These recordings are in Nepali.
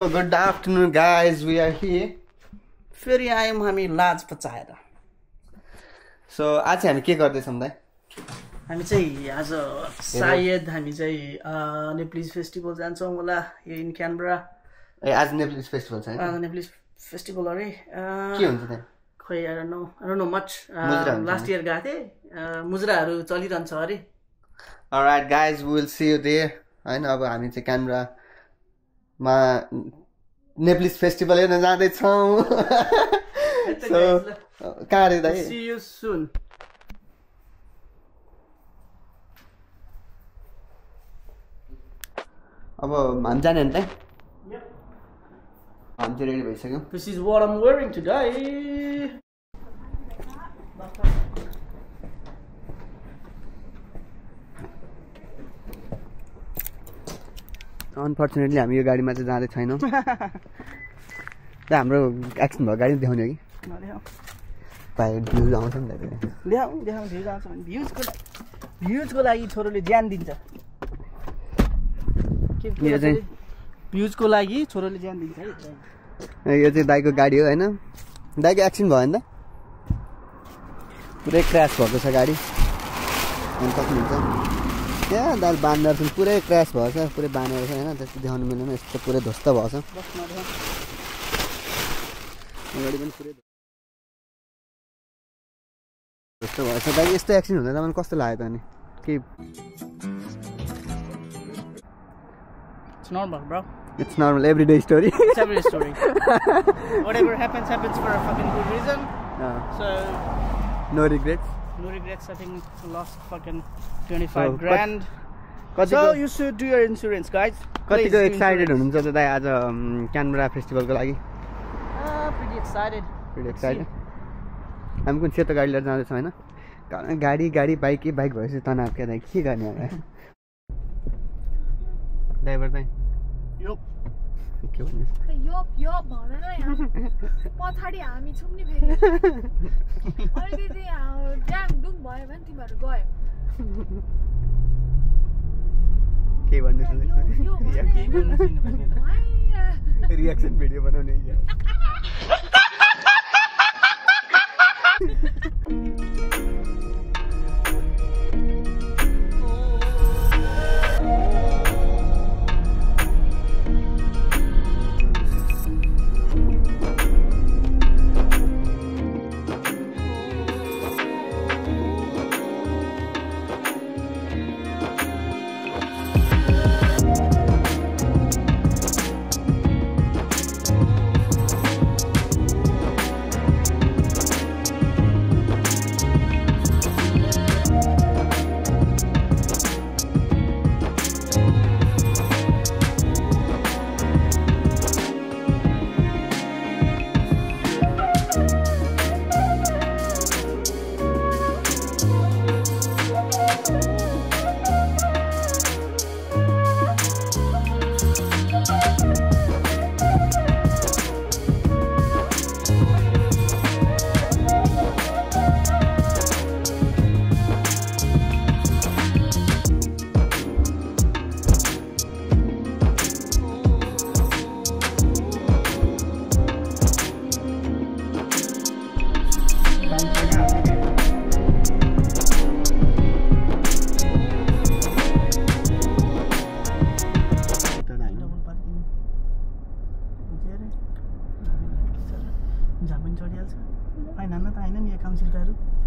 Good afternoon, guys. We are here. फेरि आयौँ हामी लाज पचाएर। So आज चाहिँ हामी के गर्दैछौँ दाइ? हामी चाहिँ आज सायद हामी चाहिँ नेप्लिज फेस्टिभल जान्छौँ होला इन क्यानबरा। ए आज नेप्लिज फेस्टिभल छ हैन? नेप्लिज फेस्टिभल अरे के हुन्छ त्यहाँ? खोइ I don't know much. Last year गएको थिएँ, मुजराहरू चलिरहन्छ अरे। Alright guys, we will see you there. हैन अब हामी चाहिँ क्यानबरा मा नेप्लिज फेस्टिभल हेर्न जाँदैछौँ। So कहाँ रे दाइ? See you soon. अब हामी जाने नि दाइ? हामी चाहिँ रेडी भइसक्यौँ। This is what I'm wearing today. Unfortunately हामी यो गाडीमा चाहिँ जाँदै छैनौँ। हाम्रो एक्सिडेन्ट भएको गाडी देखाउने हो कि? भाइ भ्युज आउँछ नि त। देखाउँ भ्युज आउँछ भने भ्युजको लागि छोरोले ज्यान दिन्छ। यो चाहिँ भ्युजको लागि छोरोले ज्यान दिन्छ है। यो चाहिँ दाइको गाडी हो हैन? दाइको एक्सिडेन्ट भयो नि त? पुरै क्रास भएको छ गाडी। अनि सक्नुहुन्छ त्यहाँ दाल बाँधेर चाहिँ पुरै क्रास भएको छ, पुरै बाँधेर छ हैन? त्यस्तो देखाउनु मिलेन, यस्तो पुरै ध्वस्त भएको छ। गाडी पनि पुरै ध्वस्त भएको छ। दाइ यस्तो एक्सिडेन्ट हुँदा तपाईँलाई कस्तो लाग्यो त अनि? के It's normal, bro. It's normal everyday story. It's every story. Whatever happens for a fucking good reason. So No regrets. no regrets. I think lost fucking 25 So, grand. So you should do your insurance, guys. कतिको Please do एक्साइटेड insurance. हुनुहुन्छ त दाइ आज क्यानबरा फेस्टिभलको लागि? Pretty excited. Pretty excited. हामी कुन सेतो गाडी लिएर जाँदैछौँ होइन? गाडी बाइक भएपछि तनाव क्या दाइ, के गर्ने अब? ड्राइभर दाइ यो के भन्नु? यो भन न यहाँ पछाडि हामी छौँ नि फेरि अलिकति ड्याङडुङ भयो भने तिमीहरू गयो के भन्नु? यो रियाक्सन भिडियो बनाउने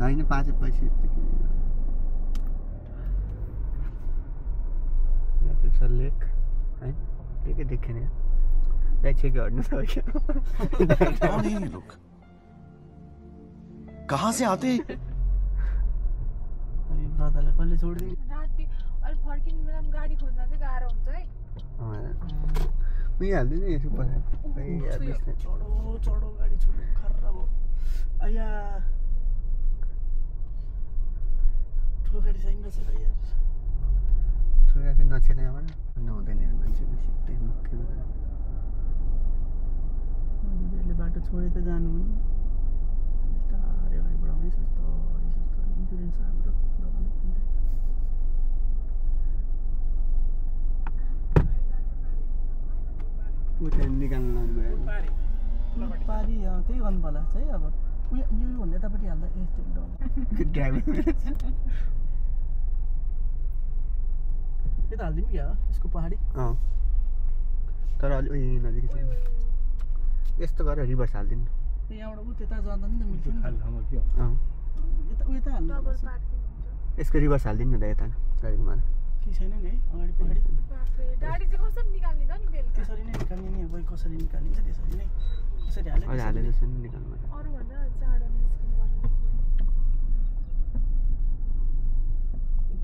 होइन 5 पैसा यस्तो लेक है के देखेन दाइ छेक हट्नु त कौन है ये लोग कहाँ से आते ब्रदरले कहिले छोड्दिनु राति अलि फर्किनु बेलामा गाडी खोज्न चाहिँ गाह्रो हुन्छ है उयो हाल्दै नि यसो पछाडि चढो गाडी छोड्नु खराब हो आया ठुलो गाडी चाहिन्छ छ यार ठुलो गाडी नछेर्ने आमा नहुँदैन मान्छेको सिधै मुख्य बाटो छोडे त जानु हुने बिस्तारै अगाडि बढाउने सस्तो इन्सुरेन्स हाम्रो उठेर निकाल्नु लानुभयो पारी त्यही गर्नु पर्ला चाहिँ अब यो भन्दा यतापट्टि हाल्दा ड्राइभर यता हालिदिउँ क्या यसको पहाडी तर अलि नजिकै छ यस्तो गरेर रिभर्स हालिदिनु यहाँबाट ऊ त्यता जाँदा नि त मिल्छ नि यता हाल्नु यसको रिभर्स हालिदिनु न त यता गाडीमा केही छैन नि है अगाडि पहाडी गाडी चाहिँ कसरी निकाल्ने त नि बेलुका त्यसरी नै निकाल्ने नि अब कसरी निकालिन्छ त्यसरी नै त्यसरी हाले अहिले हाले जस्तो नि निकाल्नु अरूभन्दा चाँडो निस्किनु पर्छ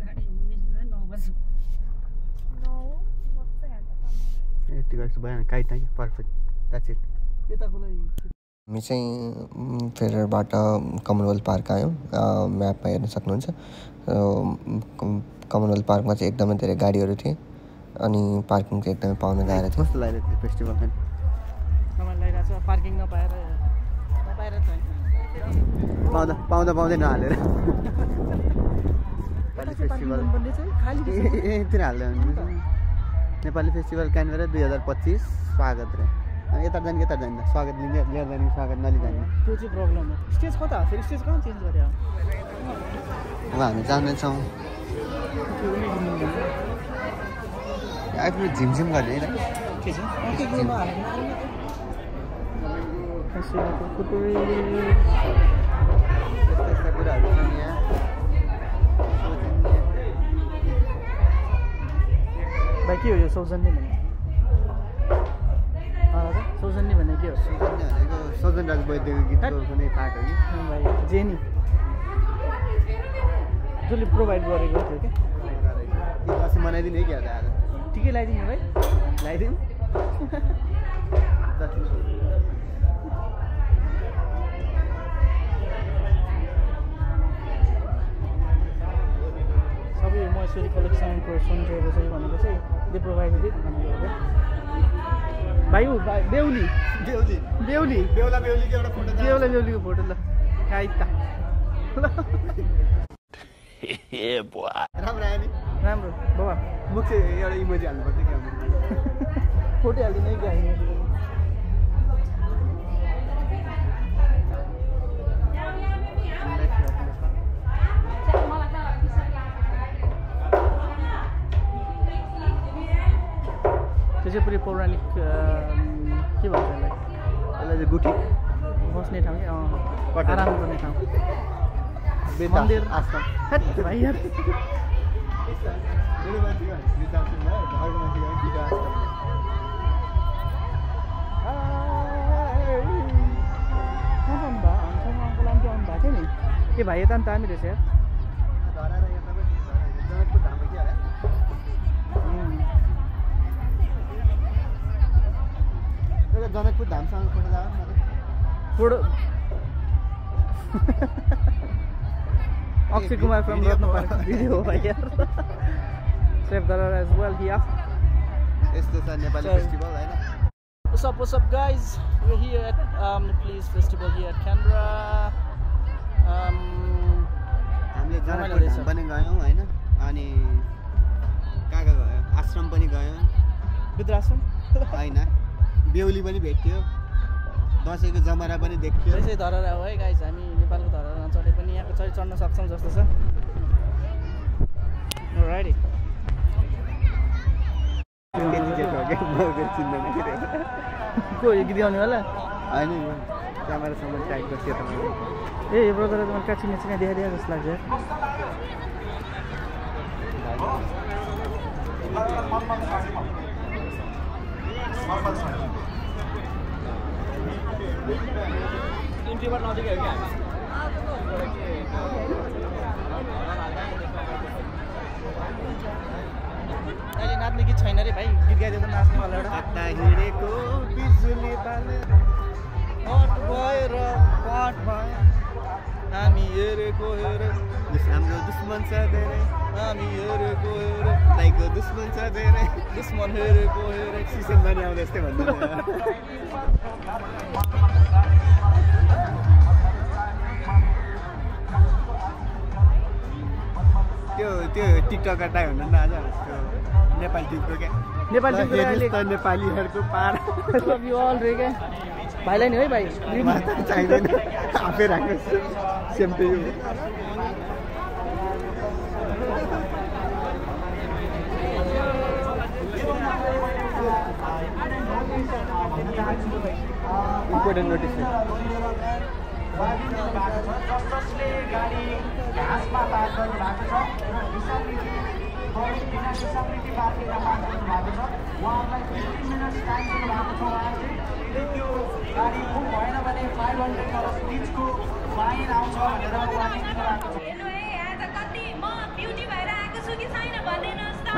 गाडी निस्किँदा 9 बजे यति गर्छ भएन काइट नै पर्फेक्ट द्याट्स इट यताको लागि हामी चाहिँ फेरबाट कमनवेल्थ पार्क आयौँ म्यापमा हेर्न सक्नुहुन्छ कमनवेल्थ पार्कमा चाहिँ एकदमै धेरै गाडीहरू थिए अनि पार्किङ चाहिँ एकदमै पाउन गाह्रो थियो कस्तो लागिरहेको थियो फेस्टिभल पनि रमाइलो लागिरहेको छ पार्किङ नपाएर त पाउँदा पाउँदा पाउँदै नहालेर फेस्टिभल यतिर हाल्दै नेपाली फेस्टिभल क्यानबेरा 2025 स्वागत रे यता जाने स्वागत लिएर जाने स्वागत नलिजाने त्यो चाहिँ प्रब्लम हो स्टेज कता फेरि स्टेज कहाँ चेन्ज गरे अब हामी जाँदैछौँ आफ्नो झिमझिम गर्ने है के छ यस्ता कुराहरू छन् यहाँ भाइ के हो यो सौजन्य भने सौजन्य भने के हो सौजन्य भनेको सौजन राज वैद्यको गीतको कुनै पार्ट हो कि भाइ जेनी जसले प्रोभाइड गरेको थियो क्या दसैँ मनाइदिने है क्या आज ठिकै लगाइदिनु भाइ लगाइदिउँ सबै महेश्वरी कलेक्सनको सुन्चेको चाहिँ भनेको चाहिँ दे प्रोभाइडेड इट भनेको हो भाइ ऊ बेहुली बेहुलीको एउटा फोटो बेहुलीको फोटो ल काइता राम्रो आयो नि राम्रो बाबा मुख चाहिँ एउटा इमोजी हाल्नुपर्छ क्या फोटो हालिदिनु है क्या त्यो चाहिँ पुरै पौराणिक के भन्छ यसलाई चाहिँ गुठी बस्ने ठाउँ कि आराम गर्ने ठाउँ मन्दिर आश्रम भाइ यार ए भाइ यता नि दामी रहेछ यार जनकपुर धामसँग photo Akshay Kumar from Ratna park video हो भाइ यार सेभ दरार एज वेल हियर यस्तो छ नेपाली फेस्टिभल हैन What's up guys, we're here at Nepalese festival here at Canberra. हामीले जनकपुर धाम पनि गयौँ हैन अनि कहाँ गयो आश्रम पनि गयौँ वृद्धाश्रम हैन बेहुली पनि भेट्यो दसैँको जमरा पनि देख्यो यसै धरहरा हो है गाइज हामी नेपालको धरहरा नचढे पनि यहाँको चढ्न सक्छौँ जस्तो छ राइट को यो गीत गाउने होला होइन क्यामेरासम्म टाइटको सेतो ए यो ब्रदर त मलाई काछी नेचिना देखाइदिए जस्तो लाग्छ अहिले नाच्ने गीत छैन रे भाइ गीत गाइदिएको नाच्नेवाला एउटा हिँडेको बिजुली बालेर पट भएर पाठ भयो हामी हेरेको हेरे हाम्रो दुश्मन छ धेरै हामी हेरेको हेरे दाइको दुश्मन छ धेरै दुश्मन हेरेको हेरे सिसन पनि आउँदा यस्तै भन्नु त्यो टिकटकर दाइ हुनु नि आज त्यो नेपाली टिकटक क्या नेपाली कुराले नेपालीहरूको पार लभ यु अल रे क्या भाइलाई नि है भाइ चाहिँदैन आफै राख्नु सेम्पे इम्पोर्टेन्ट नोटिस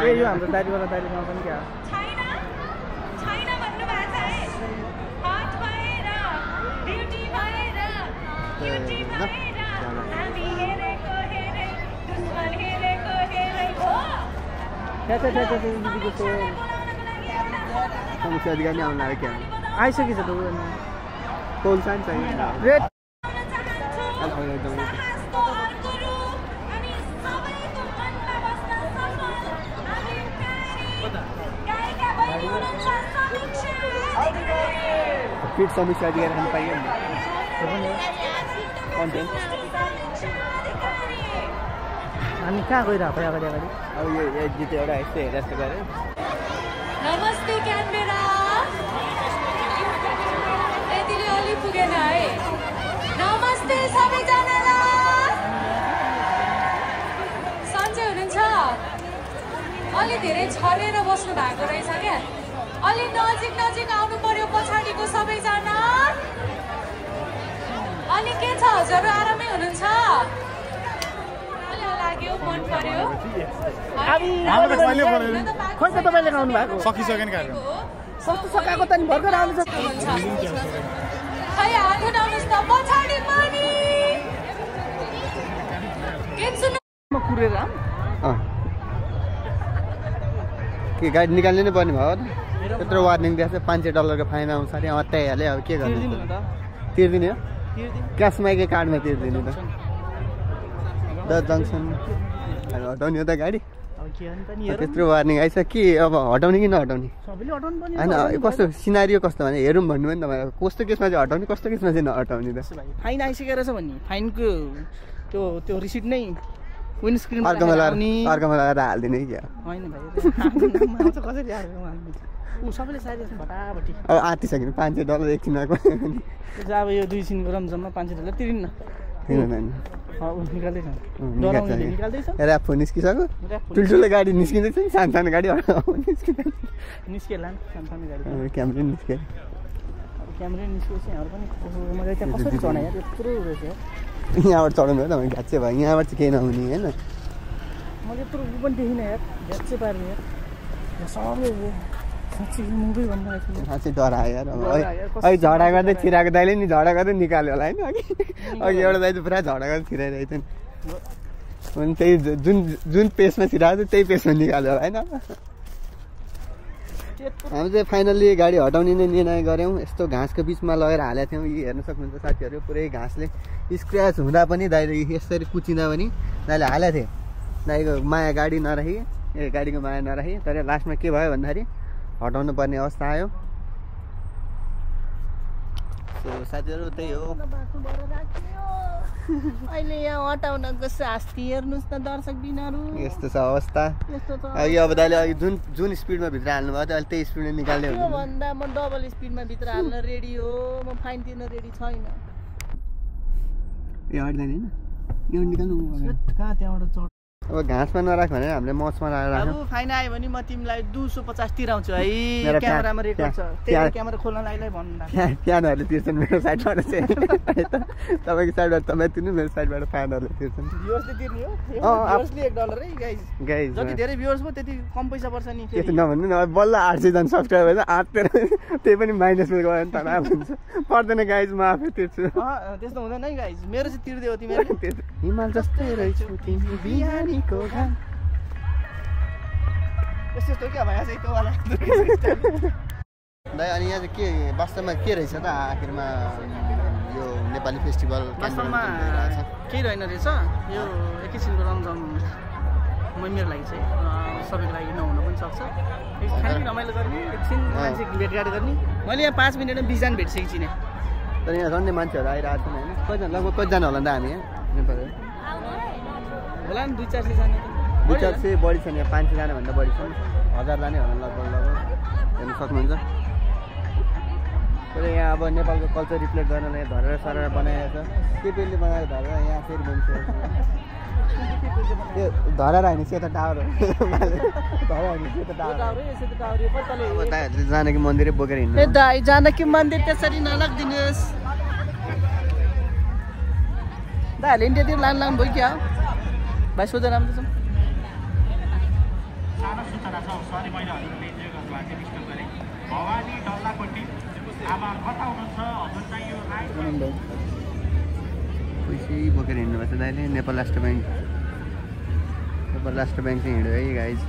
यो हाम्रो दाइवाला दाइले गाउँ पनि क्या समस्या अधिकार नै आउनु लाग्यो क्या आइसकेछ त पोल्सान चाहियो रेड फिट समीक्षा अधिकार खान पाइयो नि कन्टेन्ट हामी कहाँ गइरहेको खोइ अगाडि अगाडि अब यो जित्यो एउटा यस्तो हेरेर जस्तो गऱ्यो नमस्ते क्यानबेरा यतिले अलि पुगेन है नमस्ते सबैजनालाई सन्चै हुनुहुन्छ अलि धेरै छरेर बस्नु भएको रहेछ क्या अलि नजिक नजिक आउनु पर्यो पछाडिको सबैजना अलि के छ हजुर आरामै हुनुहुन्छ अलि लाग्यो मन पर्यो खोइ त तपाईँले गाउनु भएको सकिसक्यो नि कार्यक्रम कस्तो सकाएको त नि भर्खर आउनु छ खै हात उठाउनुहोस् त पछाडि पनि गीत सुन्नु म कुरेर के गाडी निकाल्नु नै पर्ने भयो त्यत्रो वार्निङ दिएको छ $500 फाइन आउँछ अरे अत्याइहाल्यो अब के गर्नु तिर्दिने हो क्यासमा कि कार्डमा तिर्दिने त द जङ्सन हटाउने हो त गाडी त्यत्रो वार्निङ आइछ के अब हटाउने कि नहटाउने होइन कस्तो सिनारियो कस्तो भने हेरौँ भन्नु भने तपाईँ कस्तो केसमा चाहिँ हटाउने कस्तो केसमा चाहिँ नहटाउने त फाइन आइसकेको रहेछ भन्ने फाइनको त्यो रिसिट नै विन्डस्क्रिन अर्कोमा लगाएर हालिदिने कि क्या होइन भाइ कसरी ऊ सबैले साइड भटाभटी अब आँटिसक्यो $500 एकछिन आएको अब यो 2 सिनको जम्मा $500 तिरिन्न निकाल्दैछ ऱ्याप फोन निस्किसक्यो ठुल्ठुलो गाडी निस्किँदैछ नि सानो सानो गाडी निस्केला सानो गाडी क्यामरै निस्क्यो क्यामरै निस्केपछि हाम्रो पनि मलाई त्यहाँ कसरी चढायो यार यत्रो रहेछ यहाँबाट चढाउनु हो तपाईँ घाँच्चे भयो यहाँबाट चाहिँ केही नहुने होइन मैले यत्रो ऊ पनि देखिनँ यार घाँच्चे पार्ने यार सबै साँच्ची मुभी भन्नु साँच्चै डरायो यार अब अहिले झगडा गर्दै छिराएको दाइले नि झगडा गर्दै निकाल्यो होला होइन अघि एउटा दाइ चाहिँ पुरा झगडा गर्दै छिराइरहेको थियो नि त्यही जुन पेसमा छिराएको थियो त्यही पेसमा निकाल्यो होला होइन हामी चाहिँ फाइनल्ली गाडी हटाउने नै निर्णय गऱ्यौँ यस्तो घाँसको बिचमा लगेर हालेको थियौँ यी हेर्न सक्नुहुन्छ साथीहरू पुरै घाँसले स्क्र्याच हुँदा पनि दाइले यसरी कुचिँदा पनि दाइले हालेको थिएँ दाइको माया गाडी नराखी गाडीको माया नराखी तर लास्टमा के भयो भन्दाखेरि हटाउनु पर्ने अवस्था आयो सो साथीहरू त्यही हो अहिले यहाँ हटाउनको शास्ति हेर्नुहोस् त दर्शक दिनहरू यस्तो छ अवस्था अघि अब दाइले अघि जुन स्पिडमा भित्र हाल्नु भयो अहिले त्यही स्पिडमा निकाल्ने हो भन्दा म डबल स्पिडमा भित्र हाल्न रेडी हो म फाइन तिर्न रेडी छैन ए हट्दैन होइन यो निकाल्नु कहाँ त्यहाँबाट चढ अब घाँसमा नराख भनेर हामीले मचमा लगाएर अब फाइन आयो भने म तिमीलाई 250 तिराउँछु है क्यामेरामा रेकर्ड छ त्यही क्यामेरा खोल्न लागि भन्नु फ्यानहरूले तिर्छन् मेरो साइडबाट चाहिँ तपाईँको साइडबाट तपाईँ तिर्नु मेरो साइडबाट फ्यानहरूले तिर्छन् भ्युअर्सले तिर्ने हो भ्युअर्सले $1 है गाइज गाइज जति धेरै भ्युअर्स भयो त्यति कम पैसा पर्छ नि त्यति नभन्नु न बल्ल 800 जन सब्सक्राइबर आँटेर त्यही पनि माइनसमा गयो भने त हुन्छ पर्दैन गाइज म आफै तिर्छु त्यस्तो हुँदैन है गाइज मेरो चाहिँ तिर्दै हो तिमीहरू हिमाल जस्तै रहेछौ तिमी बिहानीको घाम यस्तो क्या भाइ चाहिँ त्यो वाला दाइ अनि यहाँ चाहिँ के वास्तवमा के रहेछ त आखिरमा यो नेपाली फेस्टिभल वास्तवमा केही रहेन रहेछ यो एकैछिनको रमझम मेरो लागि चाहिँ सबैको लागि नहुन पनि सक्छ खाली रमाइलो गर्ने एकछिन मान्छे भेटघाट गर्ने मैले यहाँ 5 मिनटमा 20 जना भेटिसकेको चिने तर यहाँ झन्डै मान्छेहरू आइरहेको छन् होइन कतिजना लगभग कतिजना होला नि त हामी यहाँ नेपालहरू होला नि 200-400 जना 200-400 बढी छन् यहाँ 500 जनाभन्दा बढी छन् 1000 जाने होला लगभग हेर्नु सक्नुहुन्छ तर यहाँ अब नेपालको कल्चर रिफ्लेक्ट गर्नलाई धरेर सरेर बनाएको छ केपीले बनाएको धरेर यहाँ फेरि बनिसकेको छ त्यो धरेर होइन सेतो टावर हो धरेर होइन सेतो टावर अब दाइहरूले जानकी मन्दिरै बोकेर हिँड्नु ए दाइ जानकी मन्दिर त्यसरी नलगिदिनुहोस् दाइहरूले इन्डियातिर लानु भयो क्या भाइ सोध राम्रो छ सानो सूचना छ सरी मैले हजुरले इन्जोय गर्नुभएको चाहिँ डिस्टर्ब गरेँ भवानी डल्लापट्टि आमा कता हुनुहुन्छ हजुर चाहिँ यो पैसै बोकेर हिँड्नुभएको छ दाइले नेपाल राष्ट्र ब्याङ्क चाहिँ हिँड्यो है गाइज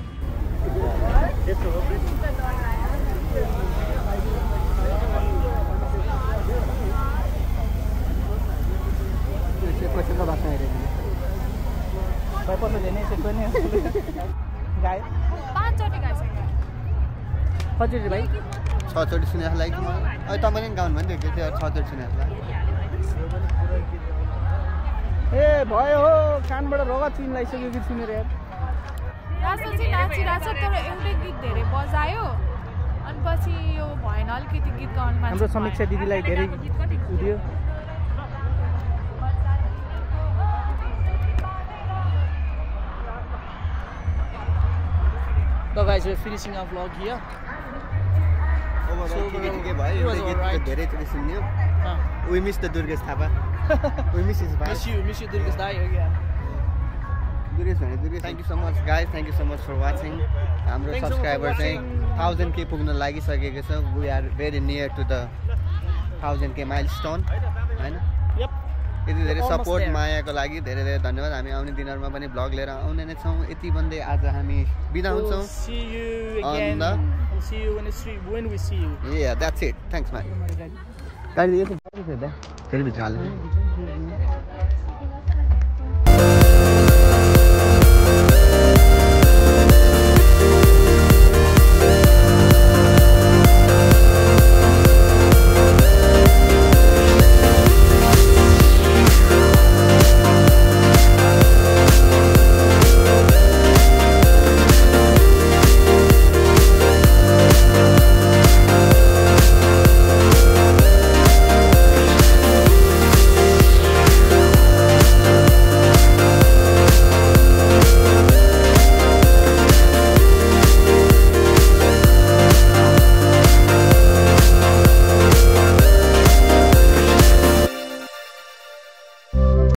पैसाको बाटो हेरेको भाइ पैसा दिने सेको नि गाई 5 चोटि गाइसक्यो कतिचोटि भाइ 6 चोटि सुनेको लागि अहिले तपाईँले पनि गाउनु भन्थ्यो कि 6 चोटि सुनेको लागि ए भयो हो कानबाट रगत चिन लागिसक्यो गीत सुनेर यार रास्तो चाहिँ नाचिरहेको छ तर एउटै गीत धेरै बजायो अनि पछि यो भएन अलिकति गीत गाउनु मान्छे हाम्रो समीक्षा दिदीलाई धेरै उदियो So guys, we're finishing our vlog here. धेरैचोटि सुन्यो We miss the Durgesh Thapa. We miss his vibe. Miss you Durgesh Dai again. Durgesh, thank you so much guys. Thank you so much for watching. हाम्रो subscriber चाहिँ 1000k पुग्न लागिसकेको छ. We are very near to the 1000k milestone. हैन? Yep. यति धेरै सपोर्ट मायाको लागि धेरै धेरै धन्यवाद हामी आउने दिनहरुमा पनि भ्लग लिएर आउने नै छौं यति भन्दै आज हामी बिदा हुन्छौं See you again. We'll see you when we see you. Yeah, that's it. Thanks man. गाडी यो त फेरि भित्र हाल्नु